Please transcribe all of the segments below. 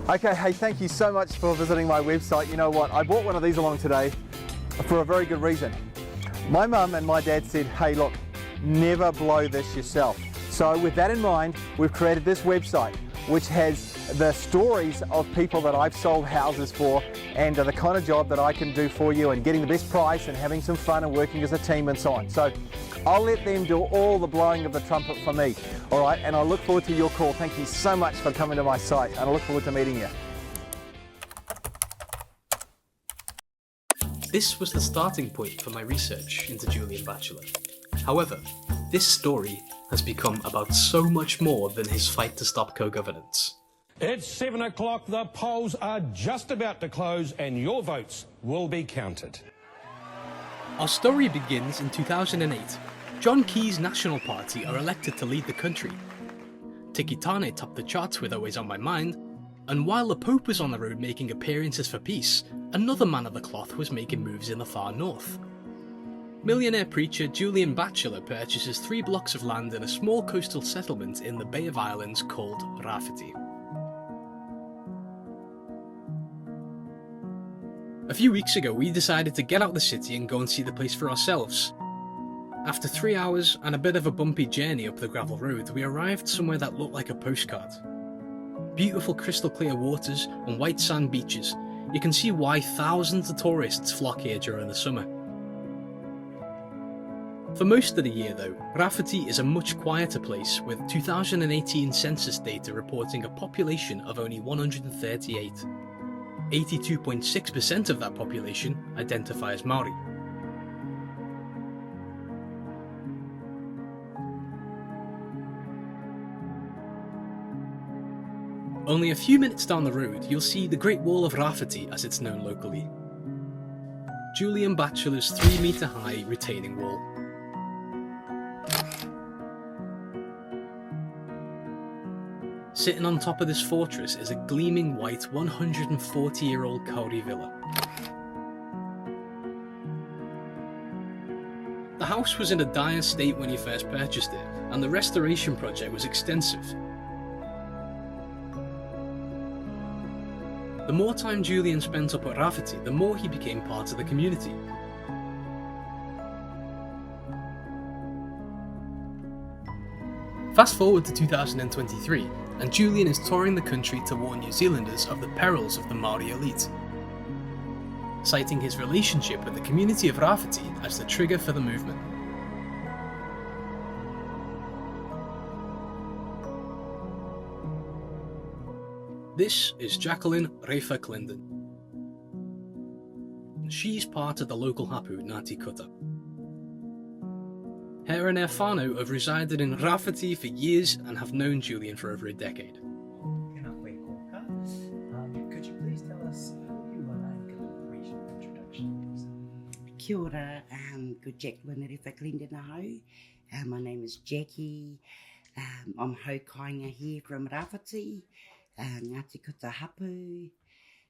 Okay, hey, thank you so much for visiting my website. You know what, I brought one of these along today for a very good reason. My mum and my dad said, hey look, never blow this yourself. So with that in mind, we've created this website which has the stories of people that I've sold houses for and the kind of job that I can do for you and getting the best price and having some fun and working as a team and so on. So I'll let them do all the blowing of the trumpet for me, all right? And I look forward to your call. Thank you so much for coming to my site, and I look forward to meeting you. This was the starting point for my research into Julian Bachelor. However, this story has become about so much more than his fight to stop co-governance. It's 7 o'clock, the polls are just about to close and your votes will be counted. Our story begins in 2008. John Key's National Party are elected to lead the country. Tikitane topped the charts with Always on My Mind, and while the Pope was on the road making appearances for peace, another man of the cloth was making moves in the far north. Millionaire preacher Julian Bachelor purchases 3 blocks of land in a small coastal settlement in the Bay of Islands called Rāwhiti. A few weeks ago we decided to get out the city and go and see the place for ourselves. After 3 hours and a bit of a bumpy journey up the gravel road, we arrived somewhere that looked like a postcard. Beautiful crystal clear waters and white sand beaches. You can see why thousands of tourists flock here during the summer. For most of the year though, Rāwhiti is a much quieter place, with 2018 census data reporting a population of only 138. 82.6% of that population identify as Maori. Only a few minutes down the road, you'll see the Great Wall of Rāwhiti as it's known locally. Julian Bachelor's 3-metre high retaining wall. Sitting on top of this fortress is a gleaming white 140-year-old kauri villa. The house was in a dire state when he first purchased it, and the restoration project was extensive. The more time Julian spent up at Rāwhiti, the more he became part of the community. Fast forward to 2023, and Julian is touring the country to warn New Zealanders of the perils of the Maori elite, citing his relationship with the community of Rāwhiti as the trigger for the movement. This is Jacqueline Rewha-Clendon. She's part of the local hapu Ngāti Kuta. Her and her whānau have resided in Rāwhiti for years and have known Julian for over a decade. Could you please tell us who you are and give a brief introduction? Kia ora, good Jacqueline Rewha-Clendon ahau. My name is Jackie. I'm haukainga here from Rāwhiti, Ngāti Kuta hapu.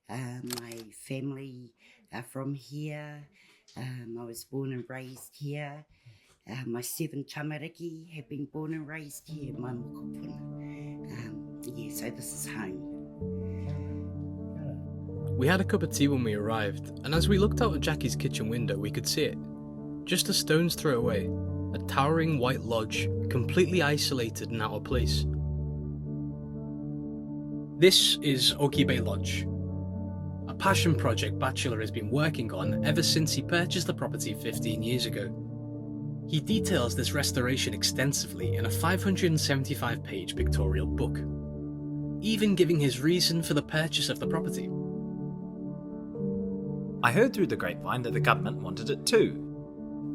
My family are from here. I was born and raised here. My 7 tamariki have been born and raised here in my mokopuna. So this is home. We had a cup of tea when we arrived, and as we looked out of Jackie's kitchen window we could see it. Just a stone's throw away, a towering white lodge, completely isolated and out of place. This is Oki Bay Lodge, a passion project Bachelor has been working on ever since he purchased the property 15 years ago. He details this restoration extensively in a 575-page pictorial book, even giving his reason for the purchase of the property. I heard through the grapevine that the government wanted it too.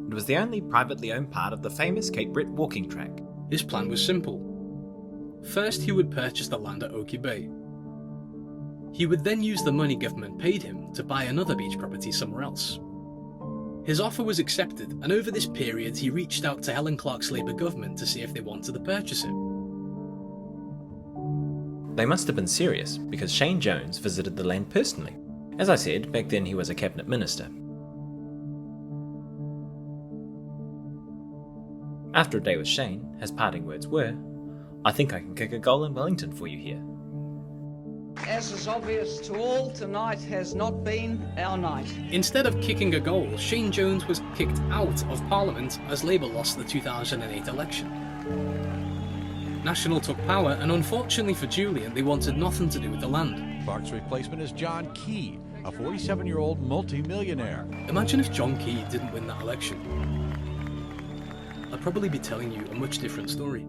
It was the only privately owned part of the famous Cape Brett walking track. His plan was simple. First, he would purchase the land at Oki Bay. He would then use the money government paid him to buy another beach property somewhere else. His offer was accepted, and over this period he reached out to Helen Clark's Labour government to see if they wanted to purchase it. They must have been serious, because Shane Jones visited the land personally. As I said, back then he was a cabinet minister. After a day with Shane, his parting words were, "I think I can kick a goal in Wellington for you here." As is obvious to all, tonight has not been our night. Instead of kicking a goal, Shane Jones was kicked out of Parliament as Labour lost the 2008 election. National took power, and unfortunately for Julian, they wanted nothing to do with the land. Clark's replacement is John Key, a 47-year-old multi-millionaire. Imagine if John Key didn't win that election. I'd probably be telling you a much different story.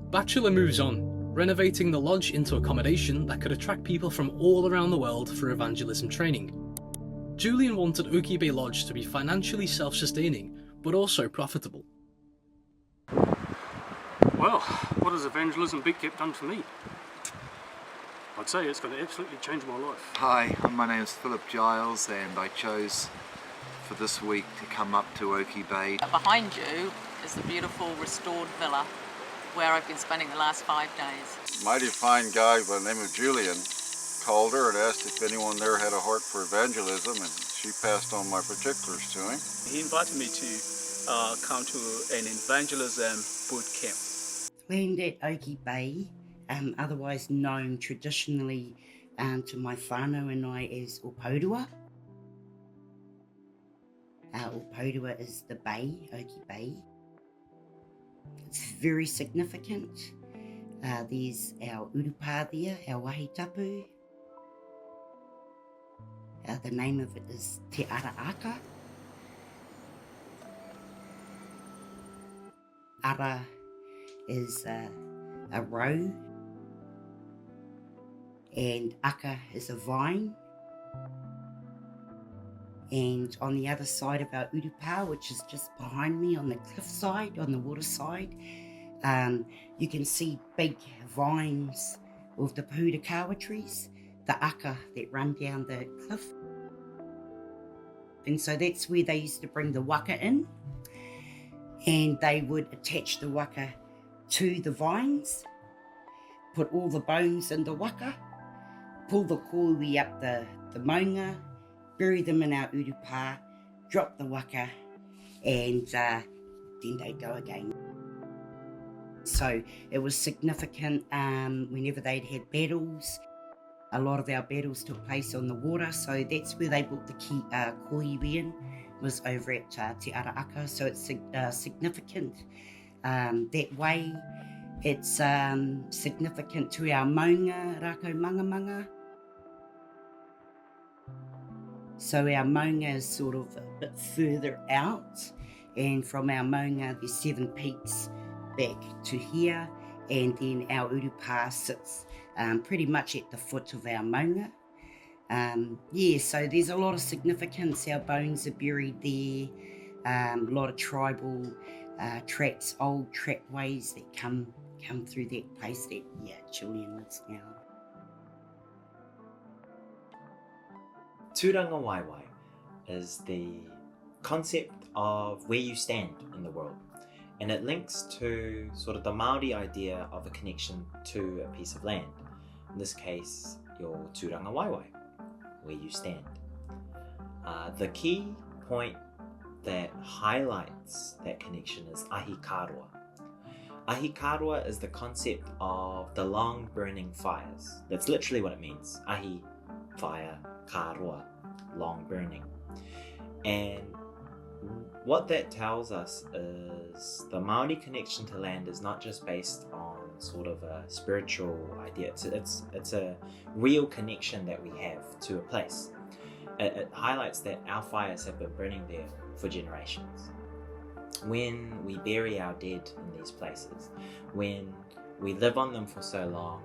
Bachelor moves on, renovating the lodge into accommodation that could attract people from all around the world for evangelism training. Julian wanted Oki Bay Lodge to be financially self-sustaining, but also profitable. Well, what has evangelism big cap done for me? I'd say it's going to absolutely change my life. Hi, my name is Philip Giles, and I chose for this week to come up to Oki Bay. Behind you is the beautiful restored villa where I've been spending the last 5 days. Mighty fine guy by the name of Julian called her and asked if anyone there had a heart for evangelism, and she passed on my particulars to him. He invited me to come to an evangelism boot camp. Land at Oki Bay, otherwise known traditionally to my whānau and I as Opodua. Opodua is the bay, Oki Bay. It's very significant. There's our urupā there, our wahi tapu. The name of it is Te Ara Aka. Ara is a row, and aka is a vine. And on the other side of our urupā, which is just behind me on the cliff side, on the water side, you can see big vines of the pūrakawa trees, the aka that run down the cliff. And so that's where they used to bring the waka in, and they would attach the waka to the vines, put all the bones in the waka, pull the koiwi up the maunga, bury them in our urupā, drop the waka, and then they go again. So it was significant whenever they'd had battles. A lot of our battles took place on the water, so that's where they brought the koiwi in, was over at Te Ara Aka. So it's significant that way. It's significant to our maunga, rākau mangamanga. So our maunga is sort of a bit further out, and from our maunga there's 7 peaks back to here, and then our urupā sits pretty much at the foot of our maunga. So there's a lot of significance. Our bones are buried there, a lot of tribal tracks, old trackways that come through that place that Julian lives now. Tūranga Waiwai is the concept of where you stand in the world, and it links to sort of the Māori idea of a connection to a piece of land. In this case, your Tūranga Waiwai, where you stand. The key point that highlights that connection is ahi kārua. Ahi kārua is the concept of the long burning fires. That's literally what it means. Ahi, fire, kārua, long burning. And what that tells us is the Māori connection to land is not just based on sort of a spiritual idea. It's a real connection that we have to a place. It highlights that our fires have been burning there for generations. When we bury our dead in these places, when we live on them for so long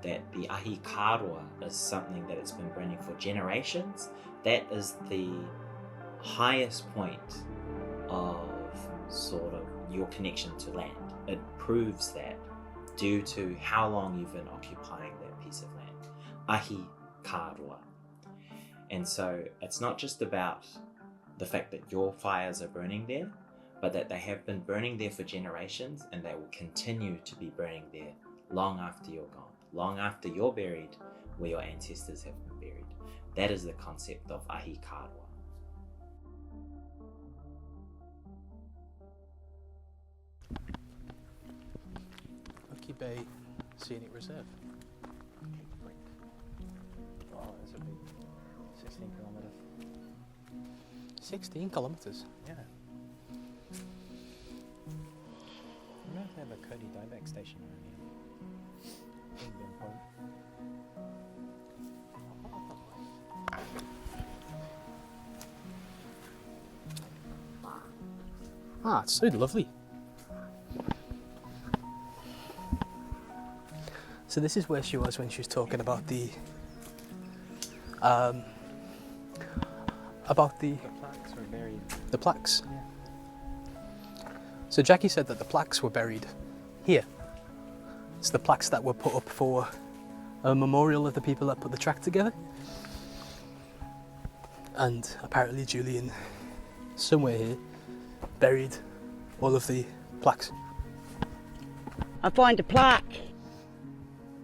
that the ahi kārua is something that it's been burning for generations, that is the highest point of sort of your connection to land. It proves that due to how long you've been occupying that piece of land. Ahi kārua. And so it's not just about the fact that your fires are burning there, but that they have been burning there for generations, and they will continue to be burning there long after you're gone, long after you're buried where your ancestors have been buried. That is the concept of ahi kārua. Oki Bay Scenic Reserve. 16 kilometres. Yeah. I know if they have a Cody dieback station around here. Wouldn't be a problem. Ah, it's so lovely. So this is where she was when she was talking about the plaques were buried. The plaques. Yeah. So Jackie said that the plaques were buried here. It's the plaques that were put up for a memorial of the people that put the track together. And apparently Julian, somewhere here, buried all of the plaques. I find a plaque,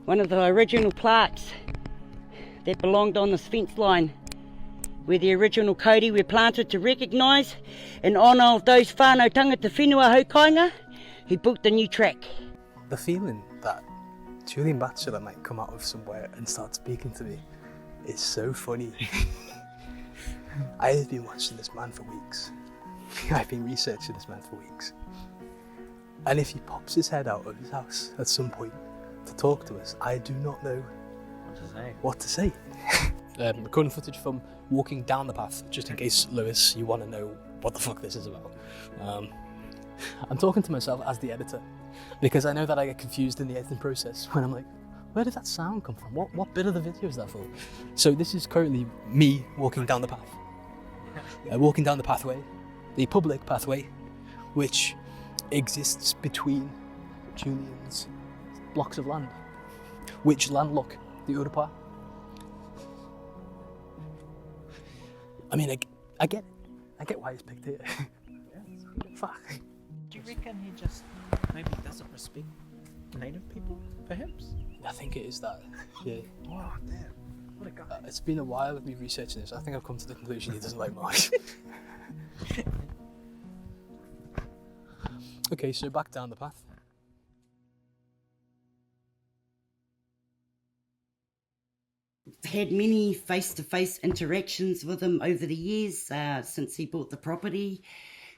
one of the original plaques that belonged on this fence line, where the original kauri were planted to recognise in honour of those whānau tangata whenua haukainga who built the new track. The feeling that Julian Bachelor might come out of somewhere and start speaking to me is so funny. I have been watching this man for weeks. I've been researching this man for weeks. And if he pops his head out of his house at some point to talk to us, I do not know what to say. Recording footage from walking down the path, just in case, Lewis, you want to know what the fuck this is about. I'm talking to myself as the editor, because I know that I get confused in the editing process when I'm like, where did that sound come from? What bit of the video is that for? So this is currently me walking down the path. Walking down the pathway, the public pathway, which exists between Julian's blocks of land, which landlock the Urupā. I mean, I get why he's picked here. Fuck. Do you reckon he just maybe doesn't respect native people, perhaps? I think it is that, yeah. Oh, damn. What a guy. It's been a while of me researching this. I think I've come to the conclusion he doesn't like Marsh. Okay, so back down the path. I've had many face-to-face interactions with him over the years since he bought the property.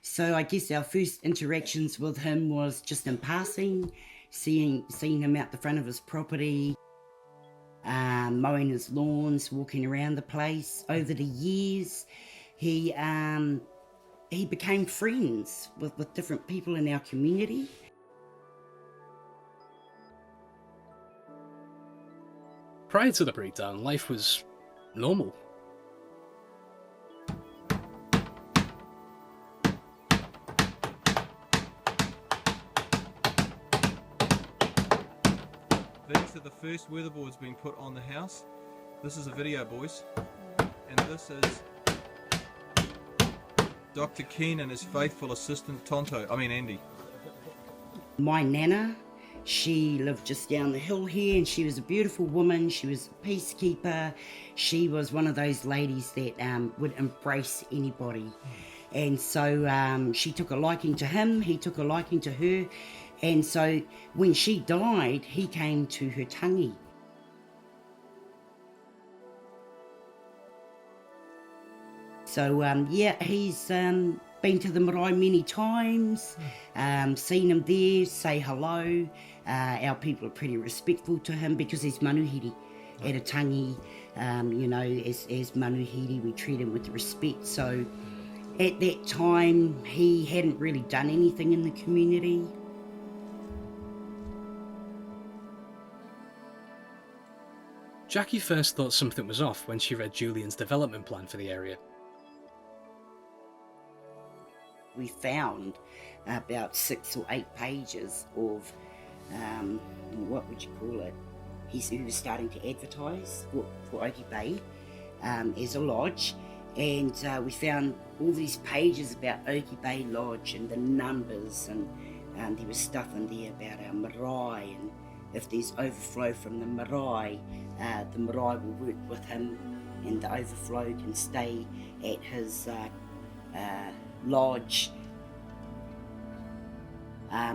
So I guess our first interactions with him was just in passing, seeing him out the front of his property, mowing his lawns, walking around the place. Over the years, he became friends with different people in our community. Prior to the breakdown, life was normal. These are the first weatherboards being put on the house. This is a video, boys. And this is Dr. Keen and his faithful assistant Andy. My nana, she lived just down the hill here, and she was a beautiful woman. She was a peacekeeper. She was one of those ladies that would embrace anybody. And so she took a liking to him, he took a liking to her. And so when she died, he came to her tangi. So yeah, he's been to the marae many times, seen him there, say hello. Our people are pretty respectful to him because he's manuhiri at a tangi. You know, as manuhiri, we treat him with respect. So at that time, he hadn't really done anything in the community. Jackie first thought something was off when she read Julian's development plan for the area. We found about 6 or 8 pages of, what would you call it? He was starting to advertise for Oki Bay as a lodge, and we found all these pages about Oki Bay Lodge and the numbers, and there was stuff in there about our marae, and if there's overflow from the marae will work with him, and the overflow can stay at his lodge.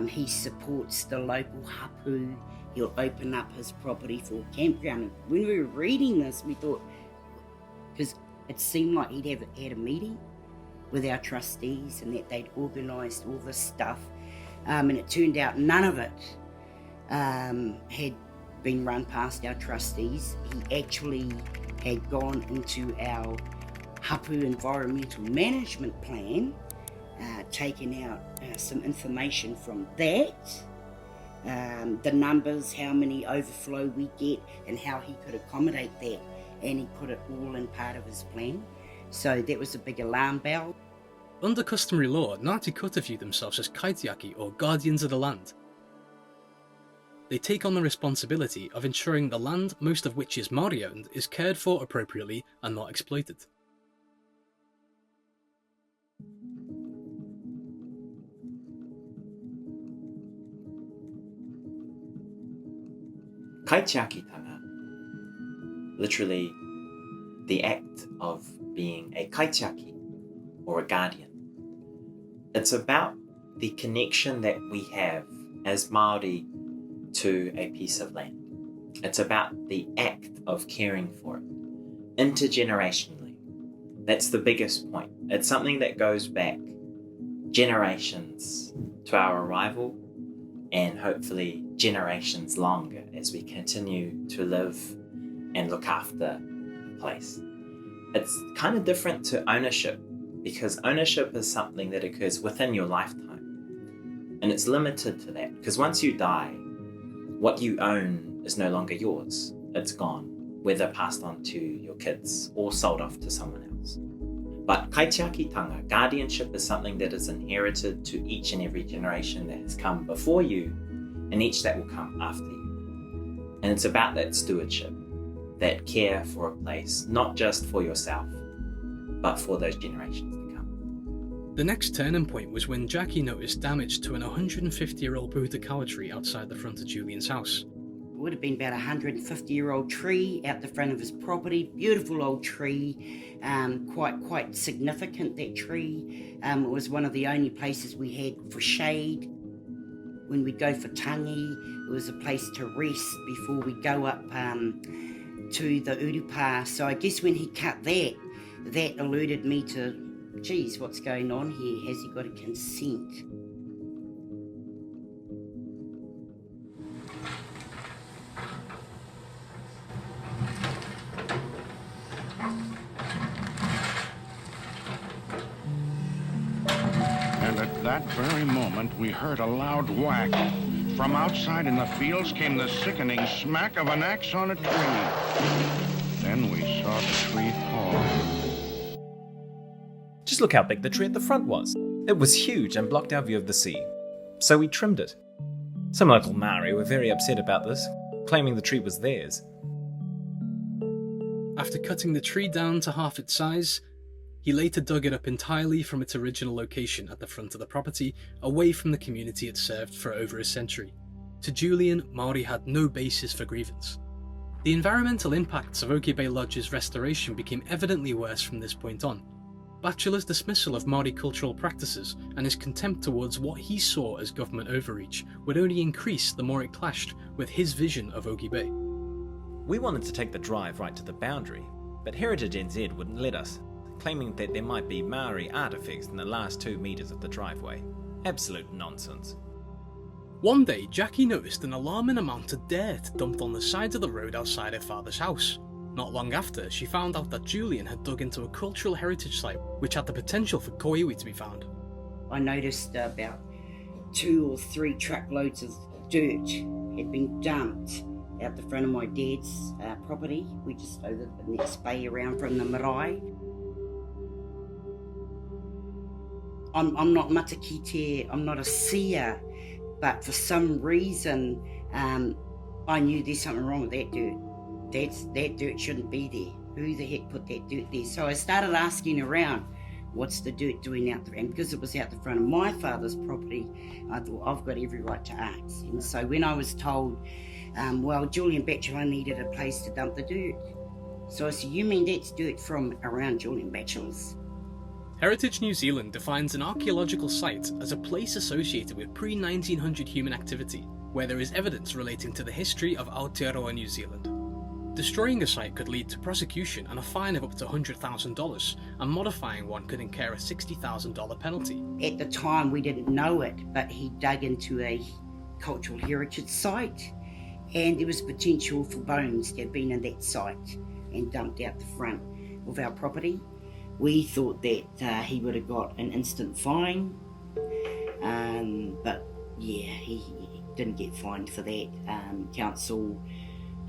He supports the local hapu. He'll open up his property for a campground. And when we were reading this, we thought, because it seemed like he'd had a meeting with our trustees and that they'd organised all this stuff. And it turned out none of it had been run past our trustees. He actually had gone into our Hapu Environmental Management Plan, taken out some information from that, the numbers, how many overflow we get and how he could accommodate that, and he put it all in part of his plan. So that was a big alarm bell. Under customary law, Ngāti Kuta view themselves as kaitiaki, or guardians of the land. They take on the responsibility of ensuring the land, most of which is Māori owned, is cared for appropriately and not exploited. Kaitiakitanga, literally the act of being a kaitiaki or a guardian. It's about the connection that we have as Māori to a piece of land. It's about the act of caring for it, intergenerationally. That's the biggest point. It's something that goes back generations to our arrival and hopefully generations longer as we continue to live and look after the place. It's kind of different to ownership, because ownership is something that occurs within your lifetime. And it's limited to that, because once you die, what you own is no longer yours. It's gone, whether passed on to your kids or sold off to someone else. But kaitiakitanga, guardianship, is something that is inherited to each and every generation that has come before you and each that will come after you. And it's about that stewardship, that care for a place, not just for yourself, but for those generations to come. The next turning point was when Jackie noticed damage to an 150-year-old Puhutakawa tree outside the front of Julian's house. It would have been about a 150-year-old tree out the front of his property. Beautiful old tree, quite significant, that tree. It was one of the only places we had for shade. When we'd go for tangi, it was a place to rest before we go up to the urupa. So I guess when he cut that, that alerted me to, geez, what's going on here? Has he got a consent? And at that very moment, we heard a loud whack. From outside in the fields came the sickening smack of an axe on a tree. Then we saw the tree fall. Just look how big the tree at the front was. It was huge and blocked our view of the sea. So we trimmed it. Some local Maori were very upset about this, claiming the tree was theirs. After cutting the tree down to half its size, he later dug it up entirely from its original location at the front of the property, away from the community it served for over a century. To Julian, Māori had no basis for grievance. The environmental impacts of Oki Bay Lodge's restoration became evidently worse from this point on. Bachelor's dismissal of Māori cultural practices and his contempt towards what he saw as government overreach would only increase the more it clashed with his vision of Oki Bay. We wanted to take the drive right to the boundary, but Heritage NZ wouldn't let us, claiming that there might be Maori artifacts in the last 2 meters of the driveway. Absolute nonsense. One day, Jackie noticed an alarming amount of dirt dumped on the side of the road outside her father's house. Not long after, she found out that Julian had dug into a cultural heritage site which had the potential for koiwi to be found. I noticed about 2 or 3 truckloads of dirt had been dumped out the front of my dad's property. We just over the next bay around from the marae. I'm not matakite, I'm not a seer, but for some reason I knew there's something wrong with that dirt. That dirt shouldn't be there. Who the heck put that dirt there? So I started asking around, what's the dirt doing out there? And because it was out the front of my father's property, I thought, I've got every right to ask. And so when I was told, well, Julian Bachelor needed a place to dump the dirt. So I said, you mean that's dirt from around Julian Bachelor's? Heritage New Zealand defines an archaeological site as a place associated with pre-1900 human activity, where there is evidence relating to the history of Aotearoa New Zealand. Destroying a site could lead to prosecution and a fine of up to $100,000, and modifying one could incur a $60,000 penalty. At the time we didn't know it, but he dug into a cultural heritage site, and there was potential for bones that had been in that site and dumped out the front of our property. We thought that he would have got an instant fine, but yeah, he didn't get fined for that. Council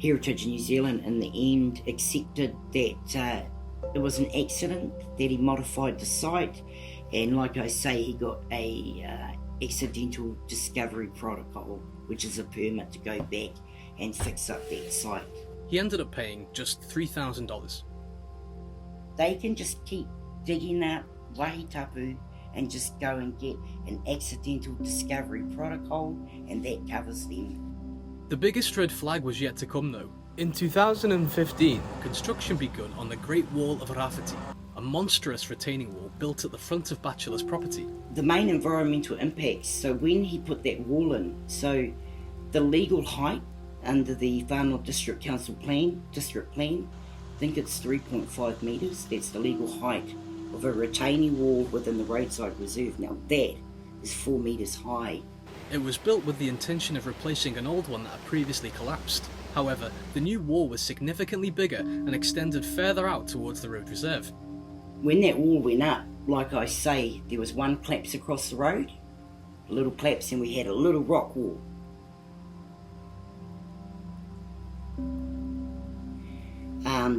Heritage New Zealand in the end accepted that it was an accident, that he modified the site, and like I say, he got a accidental discovery protocol, which is a permit to go back and fix up that site. He ended up paying just $3,000. They can just keep digging up Rāwhiti and just go and get an accidental discovery protocol, and that covers them. The biggest red flag was yet to come though. In 2015, construction begun on the Great Wall of Rāwhiti, a monstrous retaining wall built at the front of Bachelor's property. The main environmental impacts, so when he put that wall in, so the legal height under the Whānau District Council district plan, I think it's 3.5 metres, that's the legal height of a retaining wall within the roadside reserve. Now that is 4 metres high. It was built with the intention of replacing an old one that had previously collapsed. However, the new wall was significantly bigger and extended further out towards the road reserve. When that wall went up, like I say, there was one collapse across the road, a little collapse, and we had a little rock wall.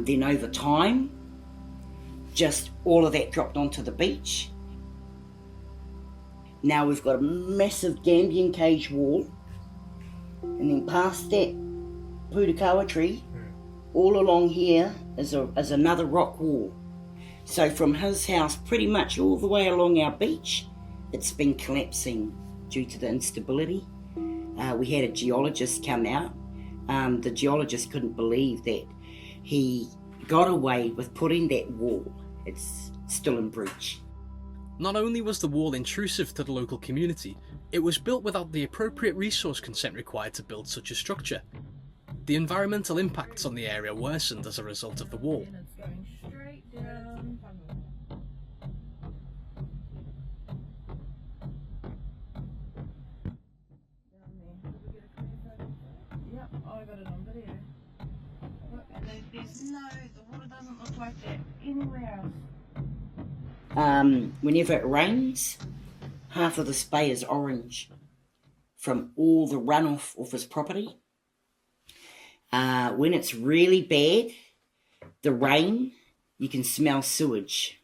Then over time, just all of that dropped onto the beach. Now we've got a massive Gambian cage wall, and then past that Pūtakawa tree, all along here is another rock wall. So from his house pretty much all the way along our beach, it's been collapsing due to the instability. We had a geologist come out. The geologist couldn't believe that he got away with putting that wall. It's still in breach. Not only was the wall intrusive to the local community, it was built without the appropriate resource consent required to build such a structure. The environmental impacts on the area worsened as a result of the wall. The water doesn't look like that anywhere else. Whenever it rains, half of this bay is orange from all the runoff of his property. When it's really bad, the rain, you can smell sewage.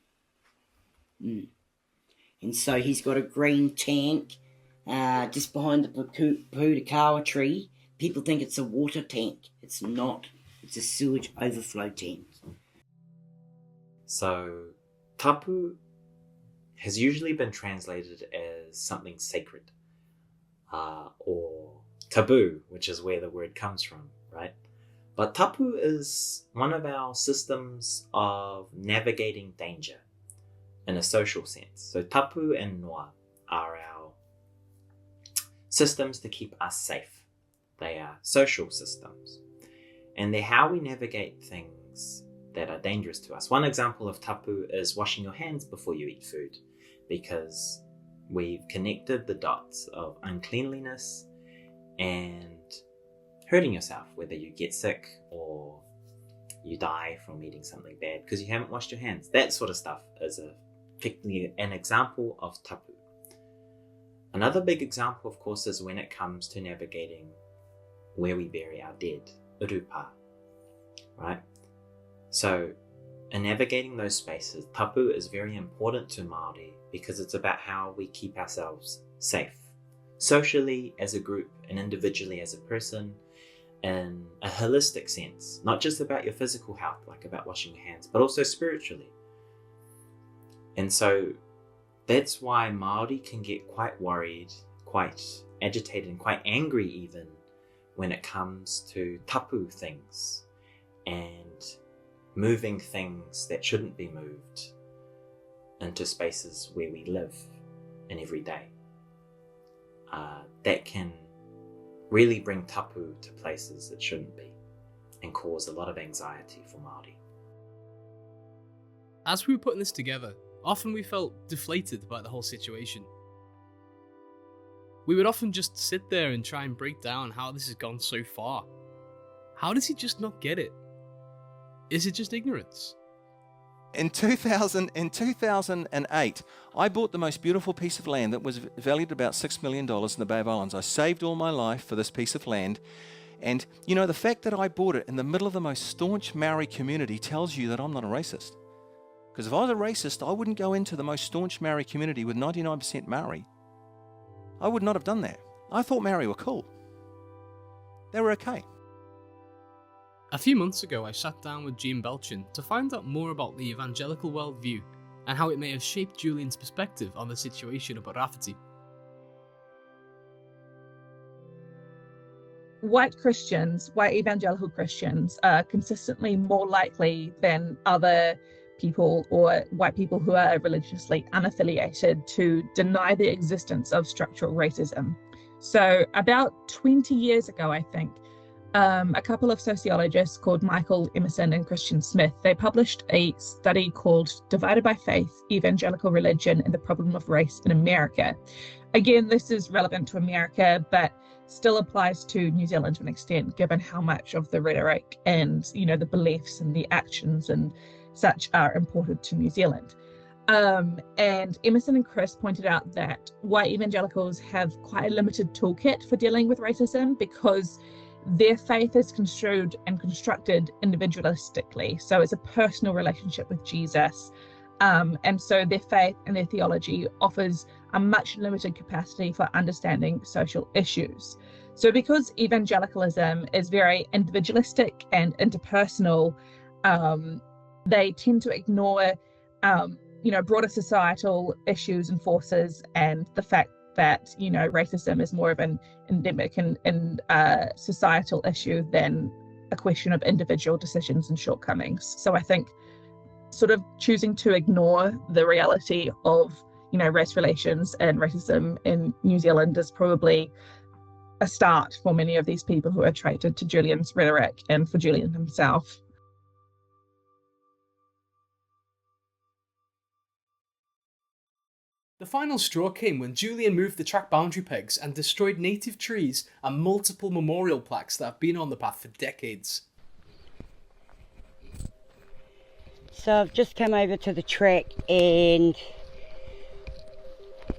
And so he's got a green tank just behind the Pūtakawa tree. People think it's a water tank. It's not. It's a sewage overflow tank. So, tapu has usually been translated as something sacred, or taboo, which is where the word comes from, right? But tapu is one of our systems of navigating danger in a social sense. So tapu and noa are our systems to keep us safe. They are social systems. And they're how we navigate things that are dangerous to us. One example of tapu is washing your hands before you eat food, because we've connected the dots of uncleanliness and hurting yourself, whether you get sick or you die from eating something bad because you haven't washed your hands. That sort of stuff is an example of tapu. Another big example, of course, is when it comes to navigating where we bury our dead, urupa, right? So in navigating those spaces, tapu is very important to Māori because it's about how we keep ourselves safe, socially as a group and individually as a person, in a holistic sense, not just about your physical health, like about washing your hands, but also spiritually. And so that's why Māori can get quite worried, quite agitated, and quite angry even when it comes to tapu things and moving things that shouldn't be moved into spaces where we live in every day. That can really bring tapu to places it shouldn't be. and cause a lot of anxiety for Māori. As we were putting this together, often we felt deflated by the whole situation. We would often just sit there and try and break down how this has gone so far. How does he just not get it? Is it just ignorance? In 2008, I bought the most beautiful piece of land that was valued at about $6 million in the Bay of Islands. I saved all my life for this piece of land. And, you know, the fact that I bought it in the middle of the most staunch Maori community tells you that I'm not a racist. Because if I was a racist, I wouldn't go into the most staunch Maori community with 99% Maori. I would not have done that. I thought Maori were cool. They were okay. A few months ago, I sat down with Julian Bachelor to find out more about the evangelical worldview and how it may have shaped Julian's perspective on the situation about Rāwhiti. White Christians, white evangelical Christians, are consistently more likely than other people or white people who are religiously unaffiliated to deny the existence of structural racism. So about 20 years ago, I think, a couple of sociologists called Michael Emerson and Christian Smith, they published a study called Divided by Faith, Evangelical Religion and the Problem of Race in America. Again, this is relevant to America, but still applies to New Zealand to an extent, given how much of the rhetoric and, you know, the beliefs and the actions and such are imported to New Zealand. And Emerson and Chris pointed out that white evangelicals have quite a limited toolkit for dealing with racism because their faith is construed and constructed individualistically. So it's a personal relationship with Jesus. And so their faith and their theology offers a much limited capacity for understanding social issues. So because evangelicalism is very individualistic and interpersonal, they tend to ignore, broader societal issues and forces, and the fact that, you know, racism is more of an endemic and societal issue than a question of individual decisions and shortcomings. So I think sort of choosing to ignore the reality of, you know, race relations and racism in New Zealand is probably a start for many of these people who are attracted to Julian's rhetoric and for Julian himself. The final straw came when Julian moved the track boundary pegs and destroyed native trees and multiple memorial plaques that have been on the path for decades. So I've just come over to the track and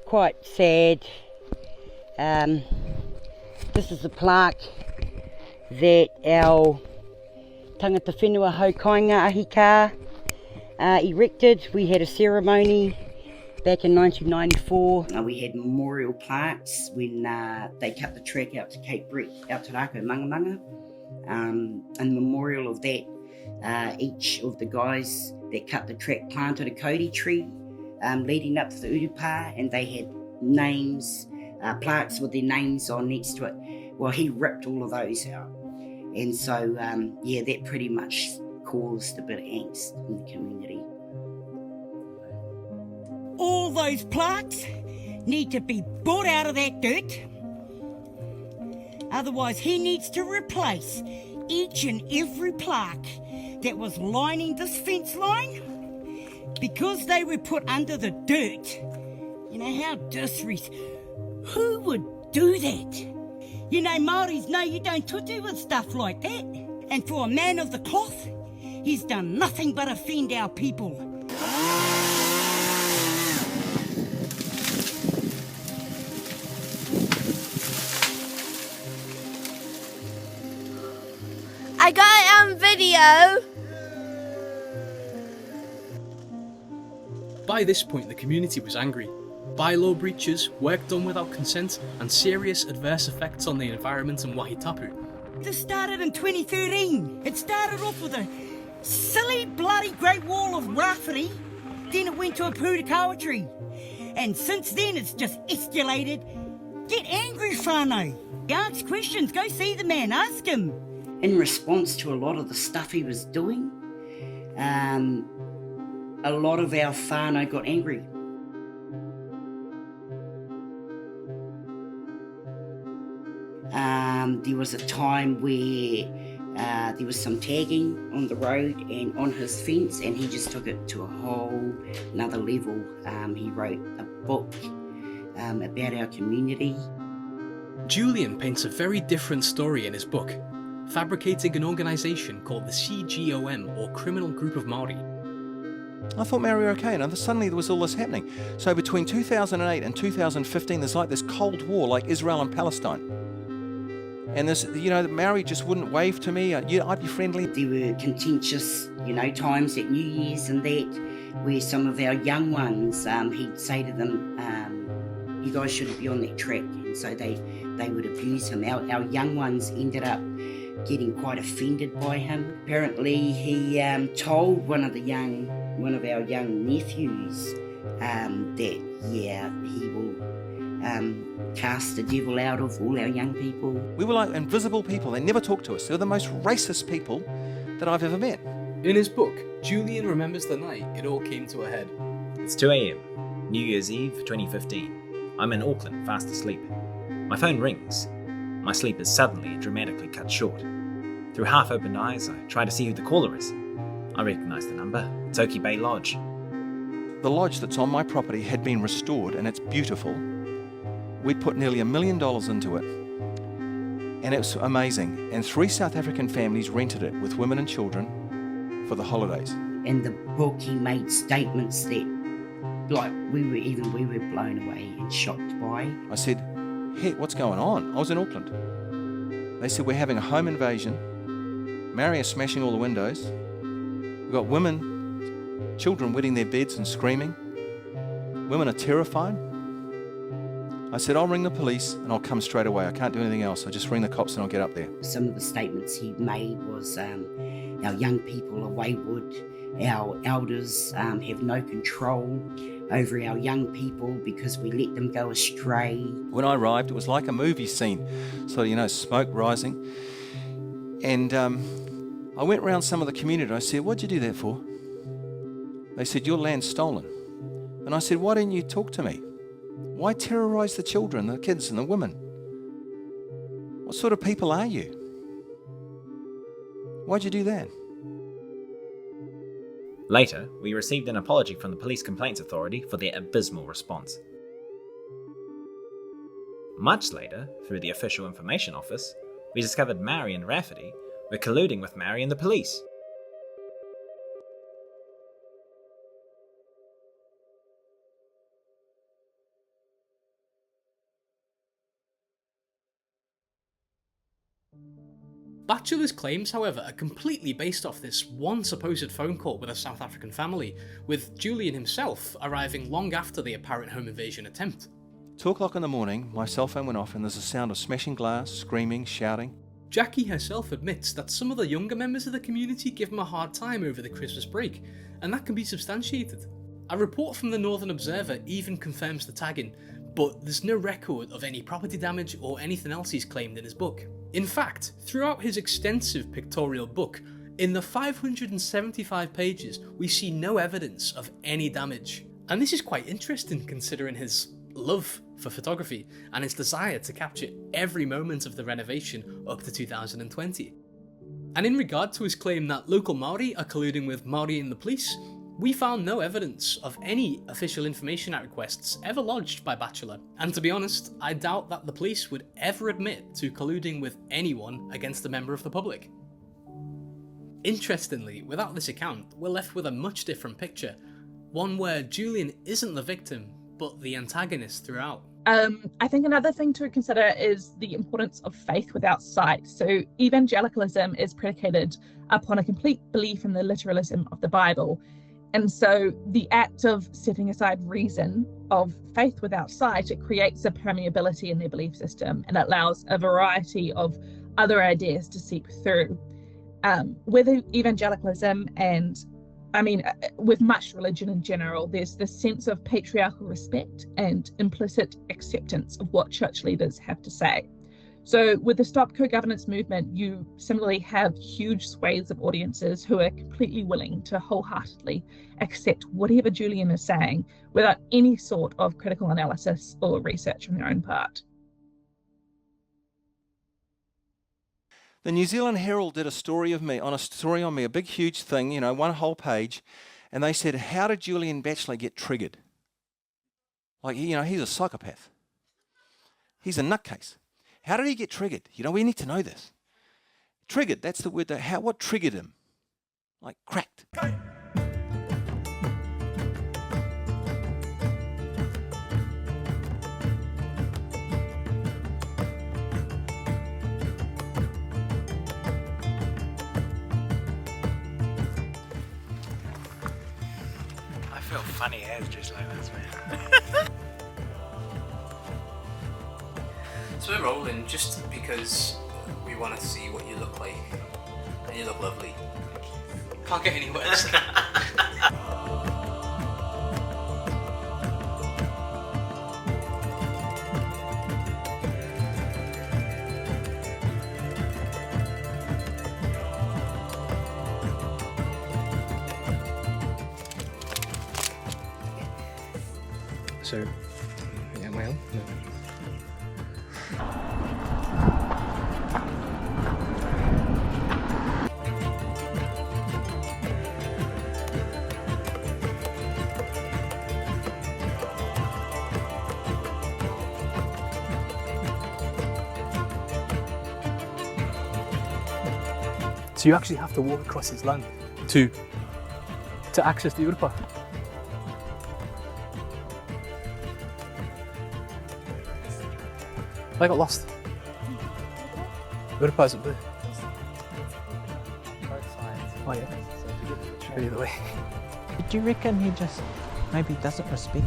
quite sad. This is the plaque that our tangata whenua haukainga ahika erected. We had a ceremony back in 1994. We had memorial plaques when they cut the track out to Cape Brett, out to Rāko Mangamanga. And the memorial of that, each of the guys that cut the track planted a Kōri tree leading up to the Urupa, and they had names, plaques with their names on next to it. Well, he ripped all of those out. And so, that pretty much caused a bit of angst in the community. All those plaques need to be brought out of that dirt. Otherwise, he needs to replace each and every plaque that was lining this fence line, because they were put under the dirt. You know, how disrespectful. Who would do that? You know, Māoris know you don't tutu with stuff like that. And for a man of the cloth, he's done nothing but offend our people. I got it on video. By this point, the community was angry. Bylaw breaches, work done without consent, and serious adverse effects on the environment and Wahitapu. This started in 2013. It started off with a silly bloody Great Wall of Rāwhiti, then it went to a pūtakawa tree. And since then it's just escalated. Get angry, whānau. Ask questions, go see the man, ask him. In response to a lot of the stuff he was doing, a lot of our whānau got angry. There was a time where There was some tagging on the road and on his fence, and he just took it to a whole another level. He wrote a book about our community. Julian paints a very different story in his book, fabricating an organisation called the CGOM, or Criminal Group of Māori. I thought Maori were okay, and suddenly there was all this happening. So between 2008 and 2015, there's like this Cold War, like Israel and Palestine. And this, the Maori just wouldn't wave to me. I'd be friendly. There were contentious, times at New Year's and that, where some of our young ones, he'd say to them, you guys shouldn't be on that track. And so they would abuse him. Our young ones ended up getting quite offended by him. Apparently he told one of our young nephews that, he will cast the devil out of all our young people. We were like invisible people. They never talked to us. They were the most racist people that I've ever met. In his book, Julian remembers the night it all came to a head. It's 2 a.m, New Year's Eve 2015. I'm in Auckland, fast asleep. My phone rings. My sleep is suddenly and dramatically cut short. Through half-opened eyes, I try to see who the caller is. I recognise the number. It's Oki Bay Lodge. The lodge that's on my property had been restored, and it's beautiful. We'd put nearly $1 million into it, and it was amazing. And 3 South African families rented it with women and children for the holidays. In the book, he made statements that, we were blown away and shocked by. I said, "Heck, what's going on?" I was in Auckland. They said, "We're having a home invasion. Maori are smashing all the windows. We've got women, children wetting their beds and screaming. Women are terrified." I said, "I'll ring the police and I'll come straight away. I can't do anything else. I'll just ring the cops and I'll get up there." Some of the statements he made was, our young people are wayward. Our elders have no control over our young people because we let them go astray. When I arrived, it was like a movie scene. So, smoke rising. And I went around some of the community. I said, "What'd you do that for?" They said, "Your land's stolen." And I said, "Why didn't you talk to me? Why terrorise the children, the kids and the women? What sort of people are you? Why'd you do that?" Later, we received an apology from the Police Complaints Authority for their abysmal response. Much later, through the Official Information Office, we discovered Maori and Rāwhiti were colluding with Maori and the police. Bachelor's claims, however, are completely based off this one supposed phone call with a South African family, with Julian himself arriving long after the apparent home invasion attempt. 2 o'clock in the morning, my cell phone went off and there's a sound of smashing glass, screaming, shouting. Jackie herself admits that some of the younger members of the community give him a hard time over the Christmas break, and that can be substantiated. A report from the Northern Observer even confirms the tagging, but there's no record of any property damage or anything else he's claimed in his book. In fact, throughout his extensive pictorial book, in the 575 pages, we see no evidence of any damage. And this is quite interesting considering his love for photography and his desire to capture every moment of the renovation up to 2020. And in regard to his claim that local Māori are colluding with Māori and the police, we found no evidence of any official Information Act requests ever lodged by Bachelor, and to be honest, I doubt that the police would ever admit to colluding with anyone against a member of the public. Interestingly, without this account, we're left with a much different picture, one where Julian isn't the victim, but the antagonist throughout. I think another thing to consider is the importance of faith without sight. So evangelicalism is predicated upon a complete belief in the literalism of the Bible. And so the act of setting aside reason, of faith without sight, it creates a permeability in their belief system and allows a variety of other ideas to seep through. With evangelicalism and, with much religion in general, there's this sense of patriarchal respect and implicit acceptance of what church leaders have to say. So with the Stop Co-Governance movement, you similarly have huge swathes of audiences who are completely willing to wholeheartedly accept whatever Julian is saying without any sort of critical analysis or research on their own part. The New Zealand Herald did a story of me, a big, huge thing, you know, one whole page, and they said, how did Julian Bachelor get triggered? Like, you know, he's a psychopath. He's a nutcase. How did he get triggered? You know, we need to know this. Triggered, that's the word. What triggered him? Like, cracked. I feel funny as just like this, man. So we're rolling just because we want to see what you look like. And you look lovely. Can't get any worse. So, yeah, my own? No. So you actually have to walk across his land to access the Urupa. I got lost. Urupa's up there. Oh yeah. Should be the way. Do you reckon he just maybe doesn't respect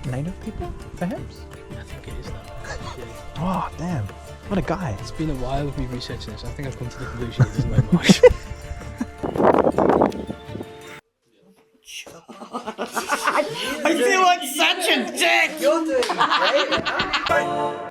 native people, perhaps? I think it is that. Yeah. Oh, damn. What a guy. It's been a while of me researching this. I think I've come to the conclusion he doesn't like much. I feel like such a dick! You're doing great.